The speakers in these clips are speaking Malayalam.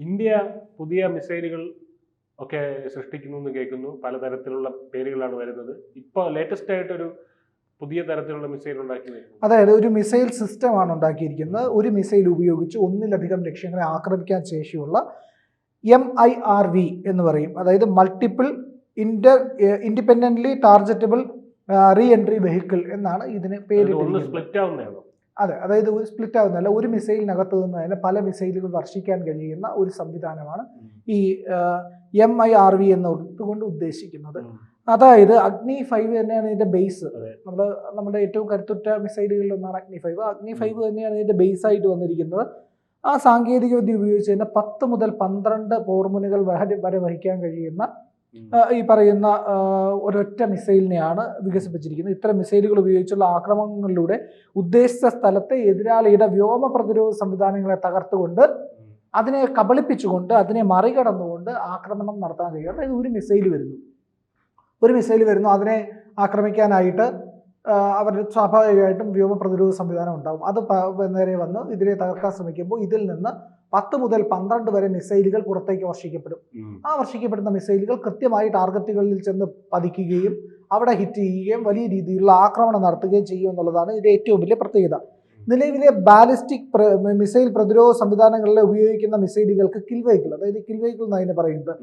ഇന്ത്യ പുതിയ മിസൈലുകൾ ഒക്കെ സൃഷ്ടിക്കുന്നു എന്ന് കേൾക്കുന്നു. പലതരത്തിലുള്ള പേരുകളാണ് വരുന്നത്. ഇപ്പോൾ ലേറ്റസ്റ്റ് ആയിട്ടൊരു പുതിയ തരത്തിലുള്ള മിസൈൽ ഉണ്ടാക്കി വരുന്നു. അതായത് ഒരു മിസൈൽ സിസ്റ്റമാണ് ഉണ്ടാക്കിയിരിക്കുന്നത്. ഒരു മിസൈൽ ഉപയോഗിച്ച് ഒന്നിലധികം ലക്ഷ്യങ്ങളെ ആക്രമിക്കാൻ ശേഷിയുള്ള MIRV എന്ന് പറയും. അതായത് multiple independently targetable re entry vehicle എന്നാണ് ഇതിന് പേരിട്ടിരിക്കുന്നത്. അതെ, അതായത് ഒരു സ്പ്ലിറ്റ് ആവുന്നതല്ല, ഒരു മിസൈലിനകത്ത് നിന്ന് തന്നെ പല മിസൈലുകൾ വർഷിക്കാൻ കഴിയുന്ന ഒരു സംവിധാനമാണ് ഈ MIRV എന്നതുകൊണ്ട് ഉദ്ദേശിക്കുന്നത്. അതായത് അഗ്നി 5 തന്നെയാണ് ഇതിന്റെ ബേസ്. നമ്മുടെ ഏറ്റവും കരുത്തുറ്റ മിസൈലുകളിൽ ഒന്നാണ് അഗ്നി 5. അഗ്നി 5 തന്നെയാണ് ഇതിന്റെ ബേസ് ആയിട്ട് വന്നിരിക്കുന്നത്. ആ സാങ്കേതിക വിദ്യ ഉപയോഗിച്ച് തന്നെ 10 മുതൽ 12 പോർമുനകൾ വരെ വഹിക്കാൻ കഴിയുന്ന ഈ പറയുന്ന ഒരൊറ്റ മിസൈലിനെയാണ് വികസിപ്പിച്ചിരിക്കുന്നത്. ഇത്തരം മിസൈലുകൾ ഉപയോഗിച്ചുള്ള ആക്രമണങ്ങളിലൂടെ ഉദ്ദേശിച്ച സ്ഥലത്തെ എതിരാളിയുടെ വ്യോമ പ്രതിരോധ സംവിധാനങ്ങളെ തകർത്തുകൊണ്ട് അതിനെ കബളിപ്പിച്ചുകൊണ്ട് അതിനെ മറികടന്നുകൊണ്ട് ആക്രമണം നടത്താൻ കഴിയും. അതായത് ഒരു മിസൈൽ വരുന്നു അതിനെ ആക്രമിക്കാനായിട്ട് അവരുടെ സ്വാഭാവികമായിട്ടും വ്യോമ പ്രതിരോധ സംവിധാനം ഉണ്ടാകും. അത് നേരെ വന്ന് ഇതിനെ തകർക്കാൻ ശ്രമിക്കുമ്പോൾ ഇതിൽ നിന്ന് 10 മുതൽ 12 വരെ മിസൈലുകൾ പുറത്തേക്ക് വർഷിക്കപ്പെടും. ആ വർഷിക്കപ്പെടുന്ന മിസൈലുകൾ കൃത്യമായി ടാർഗറ്റുകളിൽ ചെന്ന് പതിക്കുകയും അവിടെ ഹിറ്റ് ചെയ്യുകയും വലിയ രീതിയിലുള്ള ആക്രമണം നടത്തുകയും ചെയ്യും എന്നുള്ളതാണ് ഇതിന്റെ ഏറ്റവും വലിയ പ്രത്യേകത. നിലവിലെ ബാലിസ്റ്റിക് മിസൈൽ പ്രതിരോധ സംവിധാനങ്ങളിൽ ഉപയോഗിക്കുന്ന മിസൈലുകൾക്ക് കിൽ വെഹിക്കിൾ, അതായത് കിൽ വെഹിക്കിൾ എന്നതിനെ പറയുന്നത്,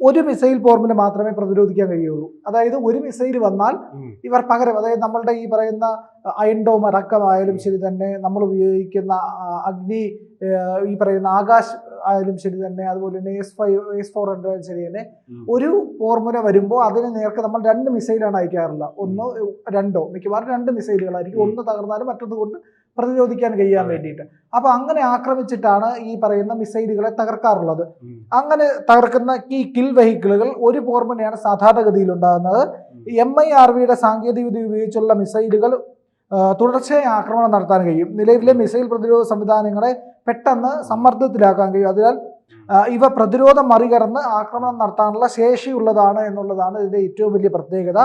ഒരു മിസൈൽ പോർമിന് മാത്രമേ പ്രതിരോധിക്കാൻ കഴിയുള്ളൂ. അതായത് ഒരു മിസൈൽ വന്നാൽ ഇവർ പകരം, അതായത് നമ്മളുടെ ഈ പറയുന്ന അയൺ ഡോം അടക്കമായാലും ശരി തന്നെ, നമ്മൾ ഉപയോഗിക്കുന്ന അഗ്നി ഈ പറയുന്ന ആകാശ് ആയാലും ശരി തന്നെ, അതുപോലെ തന്നെ S400 ആയാലും ശരി തന്നെ, ഒരു പോർമുന വരുമ്പോൾ അതിന് നേർക്ക് നമ്മൾ 2 മിസൈലാണ് അയക്കാറുള്ളത്. ഒന്നോ രണ്ടോ, മിക്കവാറും 2 മിസൈലുകളായിരിക്കും. ഒന്ന് തകർന്നാലും മറ്റൊന്ന് കൊണ്ട് പ്രതിരോധിക്കാൻ കഴിയാൻ വേണ്ടിയിട്ട്. അപ്പൊ അങ്ങനെ ആക്രമിച്ചിട്ടാണ് ഈ പറയുന്ന മിസൈലുകളെ തകർക്കാറുള്ളത്. അങ്ങനെ തകർക്കുന്ന ഈ കിൽ വെഹിക്കിളുകൾ ഒരു പോർമുനയാണ് സാധാരണഗതിയിൽ ഉണ്ടാകുന്നത്. MIRVയുടെ സാങ്കേതിക വിദ്യ ഉപയോഗിച്ചുള്ള മിസൈലുകൾ തുടർച്ചയായി ആക്രമണം നടത്താൻ കഴിയും. നിലവിലെ മിസൈൽ പ്രതിരോധ സംവിധാനങ്ങളെ പെട്ടെന്ന് സമ്മർദ്ദത്തിലാക്കാൻ കഴിയും. അതിനാൽ ഇവ പ്രതിരോധം മറികടന്ന് ആക്രമണം നടത്താനുള്ള ശേഷിയുള്ളതാണ് എന്നുള്ളതാണ് ഇതിന്റെ ഏറ്റവും വലിയ പ്രത്യേകത.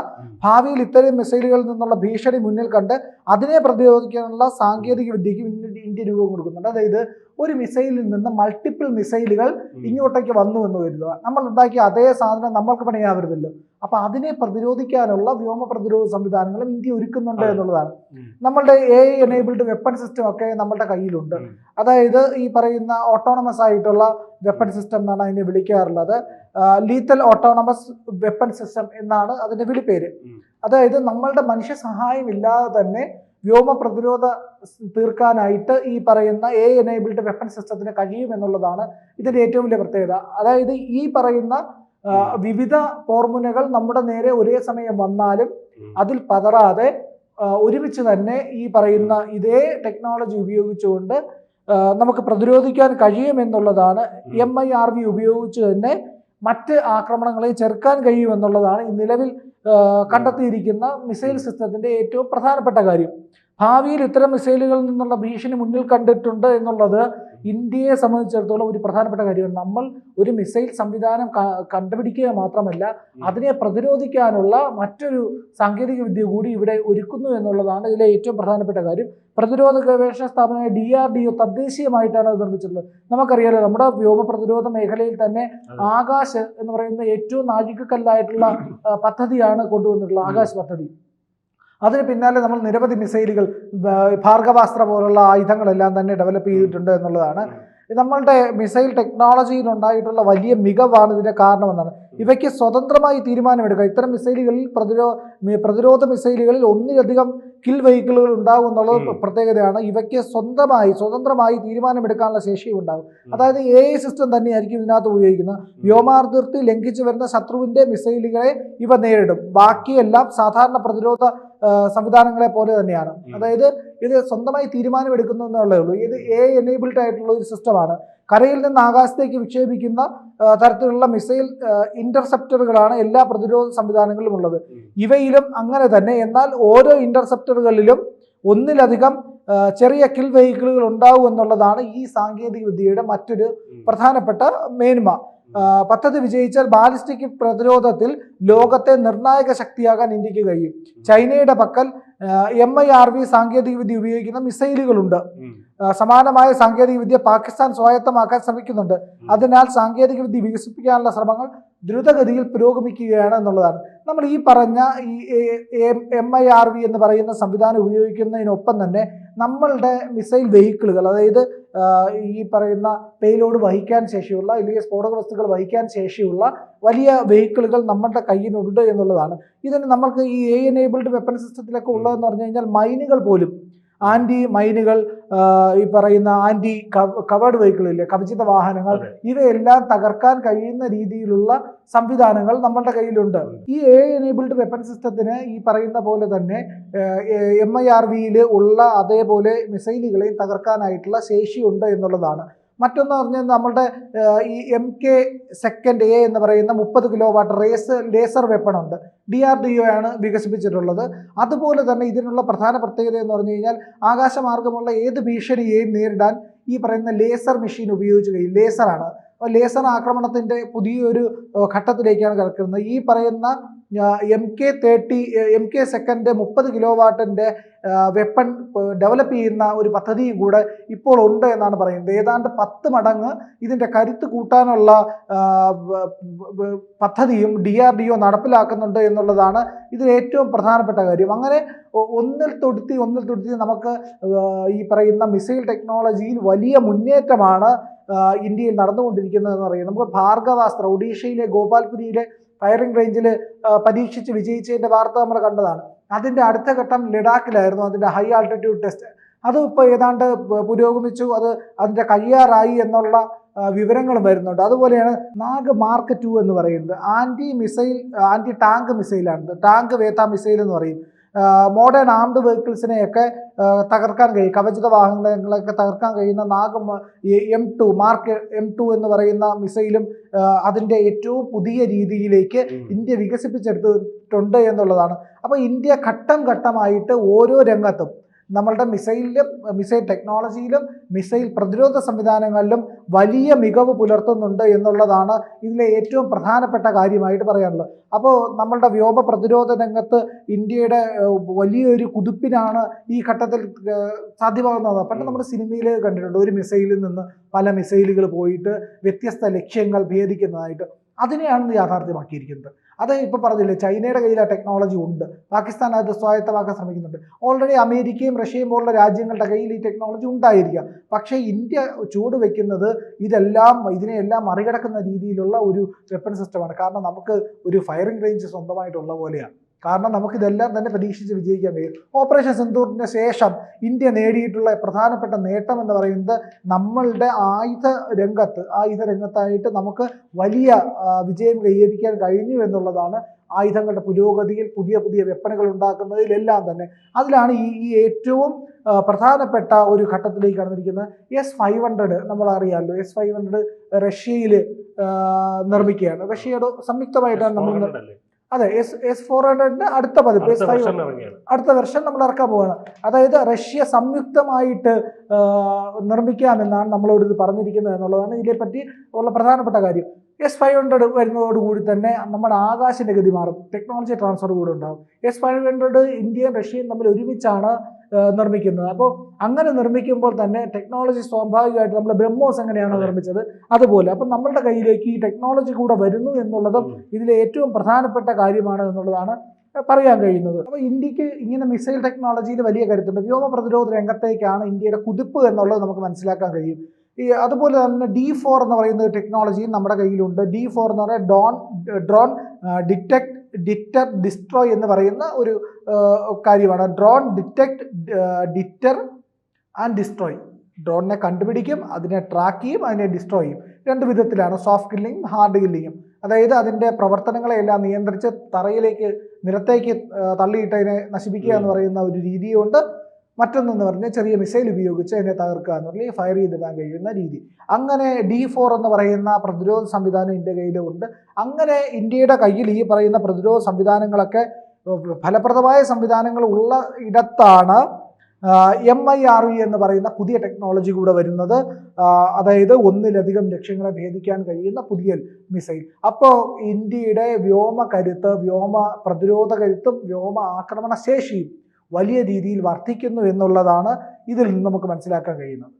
ഭാവിയിൽ ഇത്തരം മിസൈലുകളിൽ നിന്നുള്ള ഭീഷണി മുന്നിൽ കണ്ട് അതിനെ പ്രതിരോധിക്കാനുള്ള സാങ്കേതിക വിദ്യയ്ക്ക് ഇന്ത്യ രൂപം കൊടുക്കുന്നുണ്ട്. അതായത് ഒരു മിസൈലിൽ നിന്ന് മൾട്ടിപ്പിൾ മിസൈലുകൾ ഇങ്ങോട്ടേക്ക് വന്നു എന്ന് കരുതുക. നമ്മൾ ഉണ്ടാക്കിയ അതേ സാധനം നമ്മൾക്ക് പണിയാവരുതല്ലോ. അപ്പൊ അതിനെ പ്രതിരോധിക്കാനുള്ള വ്യോമ പ്രതിരോധ സംവിധാനങ്ങളും ഇന്ത്യ ഒരുക്കുന്നുണ്ട് എന്നുള്ളതാണ്. നമ്മളുടെ AI എനേബിൾഡ് വെപ്പൺ സിസ്റ്റം ഒക്കെ നമ്മളുടെ കയ്യിലുണ്ട്. അതായത് ഈ പറയുന്ന ഓട്ടോണമസ് ആയിട്ടുള്ള വെപ്പൺ സിസ്റ്റം എന്നാണ് അതിനെ വിളിക്കാറുള്ളത്. ലീത്തൽ ഓട്ടോണമസ് വെപ്പൺ സിസ്റ്റം എന്നാണ് അതിന്റെ വിളിപ്പേര്. അതായത് നമ്മളുടെ മനുഷ്യ സഹായം ഇല്ലാതെ തന്നെ വ്യോമ പ്രതിരോധ തീർക്കാനായിട്ട് ഈ പറയുന്ന AI എനേബിൾഡ് വെപ്പൺ സിസ്റ്റത്തിന് കഴിയും എന്നുള്ളതാണ് ഇതിന്റെ ഏറ്റവും വലിയ പ്രത്യേകത. അതായത് ഈ പറയുന്ന വിവിധ പോർമുനകൾ നമ്മുടെ നേരെ ഒരേ സമയം വന്നാലും അതിൽ പതറാതെ ഒരുമിച്ച് തന്നെ ഈ പറയുന്ന ഇതേ ടെക്നോളജി ഉപയോഗിച്ചുകൊണ്ട് നമുക്ക് പ്രതിരോധിക്കാൻ കഴിയുമെന്നുള്ളതാണ്. MIRV ഉപയോഗിച്ച് തന്നെ മറ്റ് ആക്രമണങ്ങളെ ചെറുക്കാൻ കഴിയുമെന്നുള്ളതാണ് ഈ നിലവിൽ കണ്ടെത്തിയിരിക്കുന്ന മിസൈൽ സിസ്റ്റത്തിന്റെ ഏറ്റവും പ്രധാനപ്പെട്ട കാര്യം. ഭാവിയിൽ ഇത്തരം മിസൈലുകളിൽ നിന്നുള്ള ഭീഷണി മുന്നിൽ കണ്ടിട്ടുണ്ട് എന്നുള്ളത് ഇന്ത്യയെ സംബന്ധിച്ചിടത്തോളം ഒരു പ്രധാനപ്പെട്ട കാര്യമാണ്. നമ്മൾ ഒരു മിസൈൽ സംവിധാനം കണ്ടുപിടിക്കുക മാത്രമല്ല, അതിനെ പ്രതിരോധിക്കാനുള്ള മറ്റൊരു സാങ്കേതിക വിദ്യ കൂടി ഇവിടെ ഒരുക്കുന്നു എന്നുള്ളതാണ് ഇതിലെ ഏറ്റവും പ്രധാനപ്പെട്ട കാര്യം. പ്രതിരോധ ഗവേഷണ സ്ഥാപനമായ DRDO തദ്ദേശീയമായിട്ടാണ് അത് നിർമ്മിച്ചിട്ടുള്ളത്. നമുക്കറിയാലോ, നമ്മുടെ വ്യോമ പ്രതിരോധ മേഖലയിൽ തന്നെ ആകാശ് എന്ന് പറയുന്ന ഏറ്റവും നാഴികക്കല്ലായിട്ടുള്ള പദ്ധതിയാണ് കൊണ്ടുവന്നിട്ടുള്ളത്, ആകാശ് പദ്ധതി. അതിന് പിന്നാലെ നമ്മൾ നിരവധി മിസൈലുകൾ, ഭാർഗവാസ്ത്ര പോലുള്ള ആയുധങ്ങളെല്ലാം തന്നെ ഡെവലപ്പ് ചെയ്തിട്ടുണ്ട് എന്നുള്ളതാണ്. നമ്മളുടെ മിസൈൽ ടെക്നോളജിയിൽ ഉണ്ടായിട്ടുള്ള വലിയ മികവാണ് ഇതിന്റെ കാരണമെന്നാണ്. ഇവയ്ക്ക് സ്വതന്ത്രമായി തീരുമാനമെടുക്കുക. ഇത്തരം മിസൈലുകളിൽ പ്രതിരോധ മിസൈലുകളിൽ ഒന്നിലധികം കിൽ വെഹിക്കിളുകൾ ഉണ്ടാകും എന്നുള്ളത് പ്രത്യേകതയാണ്. ഇവയ്ക്ക് സ്വതന്ത്രമായി തീരുമാനമെടുക്കാനുള്ള ശേഷിയും ഉണ്ടാകും. അതായത് AI സിസ്റ്റം തന്നെയായിരിക്കും ഇതിനകത്ത് ഉപയോഗിക്കുന്നത്. വ്യോമാതിർത്തി ലംഘിച്ചു വരുന്ന ശത്രുവിന്റെ മിസൈലുകളെ ഇവ നേരിടും. ബാക്കിയെല്ലാം സാധാരണ പ്രതിരോധ സംവിധാനങ്ങളെ പോലെ തന്നെയാണ്. അതായത് ഇത് സ്വന്തമായി തീരുമാനമെടുക്കുന്നു എന്നുള്ളതേ ഉള്ളൂ. ഇത് AI എനേബിൾഡ് ആയിട്ടുള്ള ഒരു സിസ്റ്റമാണ്. കരയിൽ നിന്ന് ആകാശത്തേക്ക് വിക്ഷേപിക്കുന്ന തരത്തിലുള്ള മിസൈൽ ഇന്റർസെപ്റ്ററുകളാണ് എല്ലാ പ്രതിരോധ സംവിധാനങ്ങളിലും ഉള്ളത്. ഇവയിലും അങ്ങനെ തന്നെ. എന്നാൽ ഓരോ ഇന്റർസെപ്റ്ററുകളിലും ഒന്നിലധികം ചെറിയ കിൽ വെഹിക്കിളുകൾ ഉണ്ടാവും എന്നുള്ളതാണ് ഈ സാങ്കേതിക വിദ്യയുടെ മറ്റൊരു പ്രധാനപ്പെട്ട മേന്മ. പദ്ധതി വിജയിച്ചാൽ ബാലിസ്റ്റിക് പ്രതിരോധത്തിൽ ലോകത്തെ നിർണായക ശക്തിയാകാൻ ഇന്ത്യക്ക് കഴിയും. ചൈനയുടെ പക്കൽ MIRV സാങ്കേതികവിദ്യ ഉപയോഗിക്കുന്ന മിസൈലുകളുണ്ട്. സമാനമായ സാങ്കേതികവിദ്യ പാകിസ്ഥാൻ സ്വായത്തമാക്കാൻ ശ്രമിക്കുന്നുണ്ട്. അതിനാൽ സാങ്കേതികവിദ്യ വികസിപ്പിക്കാനുള്ള ശ്രമങ്ങൾ ദ്രുതഗതിയിൽ പുരോഗമിക്കുകയാണ് എന്നുള്ളതാണ്. നമ്മൾ ഈ പറഞ്ഞ ഈ MIRV എന്ന് പറയുന്ന സംവിധാനം ഉപയോഗിക്കുന്നതിനൊപ്പം തന്നെ നമ്മളുടെ മിസൈൽ വെഹിക്കിളുകൾ, അതായത് ഈ പറയുന്ന പേലോഡ് വഹിക്കാൻ ശേഷിയുള്ള അല്ലെങ്കിൽ സ്ഫോടക വസ്തുക്കൾ വഹിക്കാൻ ശേഷിയുള്ള വലിയ വെഹിക്കിളുകൾ നമ്മുടെ കയ്യിലുണ്ട് എന്നുള്ളതാണ്. ഇതിന് നമ്മൾക്ക് ഈ എനേബിൾഡ് വെപ്പൺ സിസ്റ്റത്തിലൊക്കെ ഉള്ളതെന്ന് പറഞ്ഞു കഴിഞ്ഞാൽ മൈനുകൾ പോലും, ആന്റി മൈനുകൾ, ഈ പറയുന്ന ആന്റി കവേർഡ് വെഹിക്കിളില്ലേ, കവചിത വാഹനങ്ങൾ, ഇവയെല്ലാം തകർക്കാൻ കഴിയുന്ന രീതിയിലുള്ള സംവിധാനങ്ങൾ നമ്മളുടെ കയ്യിലുണ്ട്. ഈ എനേബിൾഡ് വെപ്പൺ സിസ്റ്റത്തിന് ഈ പറയുന്ന പോലെ തന്നെ MIRVയിൽ ഉള്ള അതേപോലെ മിസൈലുകളെയും തകർക്കാനായിട്ടുള്ള ശേഷിയുണ്ട് എന്നുള്ളതാണ്. മറ്റൊന്ന് പറഞ്ഞാൽ നമ്മളുടെ ഈ MK2A എന്ന് പറയുന്ന 30 കിലോവാട്ട് ലേസർ വെപ്പണുണ്ട്. DRDO ആണ് വികസിപ്പിച്ചിട്ടുള്ളത്. അതുപോലെ തന്നെ ഇതിനുള്ള പ്രധാന പ്രത്യേകത എന്ന് പറഞ്ഞു കഴിഞ്ഞാൽ ആകാശമാർഗമുള്ള ഏത് ഭീഷണിയെയും നേരിടാൻ ഈ പറയുന്ന ലേസർ മെഷീൻ ഉപയോഗിച്ച് കഴിയും. ലേസറാണ്. അപ്പോൾ ലേസർ ആക്രമണത്തിൻ്റെ പുതിയൊരു ഘട്ടത്തിലേക്കാണ് കിടക്കുന്നത്. ഈ പറയുന്ന MK2 30 കിലോവാട്ടിൻ്റെ വെപ്പൺ ഡെവലപ്പ് ചെയ്യുന്ന ഒരു പദ്ധതിയും കൂടെ ഇപ്പോൾ ഉണ്ട് എന്നാണ് പറയുന്നത്. ഏതാണ്ട് 10 മടങ്ങ് ഇതിൻ്റെ കരുത്ത് കൂട്ടാനുള്ള പദ്ധതിയും DRDO നടപ്പിലാക്കുന്നുണ്ട് എന്നുള്ളതാണ് ഇതിൽ ഏറ്റവും പ്രധാനപ്പെട്ട കാര്യം. അങ്ങനെ ഒന്നിൽ തൊടുത്തി നമുക്ക് ഈ പറയുന്ന മിസൈൽ ടെക്നോളജിയിൽ വലിയ മുന്നേറ്റമാണ് ഇന്ത്യയിൽ നടന്നുകൊണ്ടിരിക്കുന്നതെന്ന് പറയുന്നത്. നമുക്ക് ഭാർഗവാസ്ത്ര ഒഡീഷയിലെ ഗോപാൽപുരിയിലെ ഫയറിംഗ് റേഞ്ചിൽ പരീക്ഷിച്ച് വിജയിച്ചതിൻ്റെ വാർത്ത നമ്മൾ കണ്ടതാണ്. അതിൻ്റെ അടുത്ത ഘട്ടം ലഡാക്കിലായിരുന്നു, അതിൻ്റെ ഹൈ ആൾട്ടിറ്റ്യൂഡ് ടെസ്റ്റ്. അതും ഇപ്പോൾ ഏതാണ്ട് പുരോഗമിച്ചു, അതിൻ്റെ കഴിയാറായി എന്നുള്ള വിവരങ്ങളും വരുന്നുണ്ട്. അതുപോലെയാണ് നാഗ് മാർക്ക് 2 എന്ന് പറയുന്നത് ആൻറ്റി ടാങ്ക് മിസൈലാണിത്. ടാങ്ക് വേത്ത മിസൈൽ എന്ന് പറയും. മോഡേൺ ആംഡ് വെഹിക്കിൾസിനെയൊക്കെ തകർക്കാൻ കഴിയും, കവചിത വാഹനങ്ങളൊക്കെ തകർക്കാൻ കഴിയുന്ന നാഗ് മാർക്ക് M2 എന്ന് പറയുന്ന മിസൈലും അതിൻ്റെ ഏറ്റവും പുതിയ രീതിയിലേക്ക് ഇന്ത്യ വികസിപ്പിച്ചെടുത്തിട്ടുണ്ട് എന്നുള്ളതാണ്. അപ്പോൾ ഇന്ത്യ ഘട്ടം ഘട്ടമായിട്ട് ഓരോ രംഗത്തും നമ്മളുടെ മിസൈൽ ടെക്നോളജിയിലും മിസൈൽ പ്രതിരോധ സംവിധാനങ്ങളിലും വലിയ മികവ് പുലർത്തുന്നുണ്ട് എന്നുള്ളതാണ് ഇതിലെ ഏറ്റവും പ്രധാനപ്പെട്ട കാര്യമായിട്ട് പറയാനുള്ളത്. അപ്പോൾ നമ്മളുടെ വ്യോമ പ്രതിരോധ രംഗത്ത് ഇന്ത്യയുടെ വലിയൊരു കുതിപ്പിനാണ് ഈ ഘട്ടത്തിൽ സാധ്യമാകുന്നത്. പണ്ട് നമ്മൾ സിനിമയിൽ കണ്ടിട്ടുണ്ട്, ഒരു മിസൈലിൽ നിന്ന് പല മിസൈലുകൾ പോയിട്ട് വ്യത്യസ്ത ലക്ഷ്യങ്ങൾ ഭേദിക്കുന്നതായിട്ട്. അതിനെയാണ് യാഥാർത്ഥ്യമാക്കിയിരിക്കുന്നത്. അത് ഇപ്പോൾ പറഞ്ഞില്ലേ, ചൈനയുടെ കയ്യിൽ ആ ടെക്നോളജി ഉണ്ട്, പാകിസ്ഥാൻ അത് സ്വായത്തമാക്കാൻ ശ്രമിക്കുന്നുണ്ട്. ഓൾറെഡി അമേരിക്കയും റഷ്യയും പോലുള്ള രാജ്യങ്ങളുടെ കയ്യിൽ ഈ ടെക്നോളജി ഉണ്ടായിരിക്കാം. പക്ഷേ ഇന്ത്യ ചൂട് വയ്ക്കുന്നത് ഇതിനെയെല്ലാം മറികടക്കുന്ന രീതിയിലുള്ള ഒരു വെപ്പൺ സിസ്റ്റമാണ്. കാരണം നമുക്ക് ഒരു ഫയറിംഗ് റേഞ്ച് സ്വന്തമായിട്ടുള്ള പോലെയാണ്. കാരണം നമുക്കിതെല്ലാം തന്നെ പരീക്ഷിച്ച് വിജയിക്കാൻ കഴിയും. ഓപ്പറേഷൻ സിന്ദൂറിന് ശേഷം ഇന്ത്യ നേടിയിട്ടുള്ള പ്രധാനപ്പെട്ട നേട്ടം എന്ന് പറയുന്നത് നമ്മളുടെ ആയുധ രംഗത്തായിട്ട് നമുക്ക് വലിയ വിജയം കൈവരിക്കാൻ കഴിഞ്ഞു എന്നുള്ളതാണ്. ആയുധങ്ങളുടെ പുരോഗതിയിൽ പുതിയ വെപ്പണുകൾ ഉണ്ടാക്കുന്നതിലെല്ലാം തന്നെ അതിലാണ് ഈ ഏറ്റവും പ്രധാനപ്പെട്ട ഒരു ഘട്ടത്തിലേക്ക് കടന്നിരിക്കുന്നത്. S-500 നമ്മൾ അറിയാമല്ലോ, S-500 റഷ്യയിൽ നിർമ്മിക്കുകയാണ്. റഷ്യയുടെ സംയുക്തമായിട്ടാണ് നമ്മൾ S-400 അടുത്ത പതിപ്പ് അടുത്ത വെർഷൻ നമ്മൾ ഇറക്കാൻ പോവുകയാണ്. അതായത് റഷ്യ സംയുക്തമായിട്ട് നിർമ്മിക്കാമെന്നാണ് നമ്മളോട് ഇത് പറഞ്ഞിരിക്കുന്നത് എന്നുള്ളതാണ് ഇതിനെപ്പറ്റി ഉള്ള പ്രധാനപ്പെട്ട കാര്യം. S-500 വരുന്നതോടുകൂടി തന്നെ നമ്മുടെ ആകാശ ഗതി മാറും, ടെക്നോളജി ട്രാൻസ്ഫർ കൂടെ ഉണ്ടാകും. S-500 ഇന്ത്യയും റഷ്യയും തമ്മിൽ ഒരുമിച്ചാണ് നിർമ്മിക്കുന്നത്. അപ്പോൾ അങ്ങനെ നിർമ്മിക്കുമ്പോൾ തന്നെ ടെക്നോളജി സ്വാഭാവികമായിട്ട് നമ്മൾ ബ്രഹ്മോസ് എങ്ങനെയാണോ നിർമ്മിച്ചത് അതുപോലെ അപ്പം നമ്മളുടെ കയ്യിലേക്ക് ഈ ടെക്നോളജി കൂടെ വരുന്നു എന്നുള്ളതും ഇതിലെ ഏറ്റവും പ്രധാനപ്പെട്ട കാര്യമാണ് എന്നുള്ളതാണ് പറയാൻ കഴിയുന്നത്. അപ്പോൾ ഇന്ത്യക്ക് ഇങ്ങനെ മിസൈൽ ടെക്നോളജിയിൽ വലിയ കരുത്തുണ്ട്. വ്യോമ പ്രതിരോധ രംഗത്തേക്കാണ് ഇന്ത്യയുടെ കുതിപ്പ് എന്നുള്ളത് നമുക്ക് മനസ്സിലാക്കാൻ കഴിയും. അതുപോലെ തന്നെ D4 എന്ന് പറയുന്ന ടെക്നോളജിയും നമ്മുടെ കയ്യിലുണ്ട്. D4 എന്ന് പറയുന്നത് ഡ്രോൺ ഡിറ്റർ ഡിസ്ട്രോയ് എന്ന് പറയുന്ന ഒരു കാര്യമാണ്. Drone deter and destroy. ഡ്രോണിനെ കണ്ടുപിടിക്കും, അതിനെ ട്രാക്ക് ചെയ്യും, അതിനെ ഡിസ്ട്രോയ് ചെയ്യും. 2 വിധത്തിലാണ്, സോഫ്റ്റ് കില്ലിങ്ങും ഹാർഡ് കില്ലിങ്ങും. അതായത് അതിൻ്റെ പ്രവർത്തനങ്ങളെല്ലാം നിയന്ത്രിച്ച് നിലത്തേക്ക് തള്ളിയിട്ട് അതിനെ നശിപ്പിക്കുക എന്ന് പറയുന്ന ഒരു രീതിയുണ്ട്. മറ്റൊന്നെന്ന് പറഞ്ഞാൽ ചെറിയ മിസൈൽ ഉപയോഗിച്ച് അതിനെ തകർക്കുക എന്ന് പറഞ്ഞാൽ ഫയർ ചെയ്തിടാൻ കഴിയുന്ന രീതി. അങ്ങനെ D4 എന്ന് പറയുന്ന പ്രതിരോധ സംവിധാനം ഇന്ത്യ കയ്യിലുണ്ട്. അങ്ങനെ ഇന്ത്യയുടെ കയ്യിൽ ഈ പറയുന്ന പ്രതിരോധ സംവിധാനങ്ങളൊക്കെ ഫലപ്രദമായ സംവിധാനങ്ങൾ ഉള്ള ഇടത്താണ് MIRV എന്ന് പറയുന്ന പുതിയ ടെക്നോളജി കൂടെ വരുന്നത്, അതായത് ഒന്നിലധികം ലക്ഷ്യങ്ങളെ ഭേദിക്കാൻ കഴിയുന്ന പുതിയ മിസൈൽ. അപ്പോൾ ഇന്ത്യയുടെ വ്യോമ കരുത്ത്, വ്യോമ പ്രതിരോധ കരുത്തും വ്യോമ ആക്രമണ ശേഷിയും വലിയ രീതിയിൽ വർദ്ധിക്കുന്നു എന്നുള്ളതാണ് ഇതിൽ നിന്ന് നമുക്ക് മനസ്സിലാക്കാൻ കഴിയുന്നത്.